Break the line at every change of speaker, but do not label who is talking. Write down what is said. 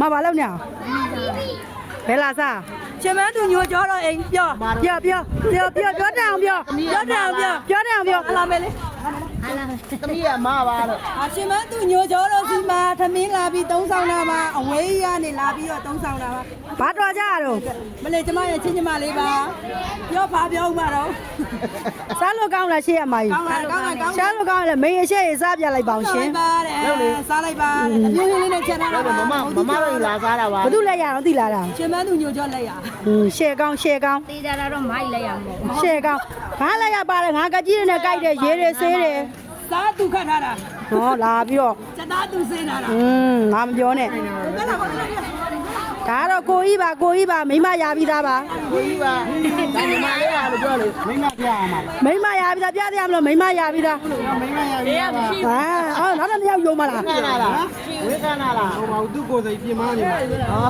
မဘာလို့ညဘယ်လာစားရှင်မသူညိုကြောတော့အိမ်ပြောတအောင်ပြောအလာမဲလေး
သမီးရမပါတော့
အရှင်မသူညိုကြောတော့ဒီမှာသမင်းလာပြီးသုံးဆောင်တာမှာအဝေးရနေလာပြီးတော့သုံးဆောင်တာပါဘာတော်ကြရတော့မလေးကျမရဲ့ချင်းကျမလေးပါပြောပါပြောဦးမှာတော့စားလို့ကောင်းလားရှေ့ရမကြီးစားလို့ကောင်းလဲမင်းအရှေ့စားပြလိုက်ပါအောင်ရှင်စားလိုက်ပါတပြင်းပြင်းလေးနဲ့ချက်ထားတာပါ
မမတို့လာစားတာပါ
ဘာလို့လက်ရအောင်သိလားရှင်မသူညိုကြောလက်ရရှေ့ကောင်း
တေးကြတာတော့မိုက်လိုက်ရမှာပေါ့
ရှေ့ကောင်းဘာလက်ရပါတယ်ငါကကြီးနဲ့ကြိုက်တယ်ရေးတယ်ဆေးတယ်စားသူခတ်ထားတာဟောလာပြီးတော့စသားသူဆေးထားတာငါမပြောနဲ့ဒါတော့ကိုကြီးပါမိမရပြီးသားပါ
ကိုကြီးပါဒါညီမလေးပါလို့ပြောလို့မိမပြအောင်ပါ
မိမရပြီးသားပြသေးရမလို့မိမရပြီးသား
မိမရပြီပါ
ဟာနောက်တစ်ယောက်ယုံမလား
ခဏလားဝေခဏလားဟိုမှာသူ့ကိုယ်စိတ်ပြင်မနေမှာဟော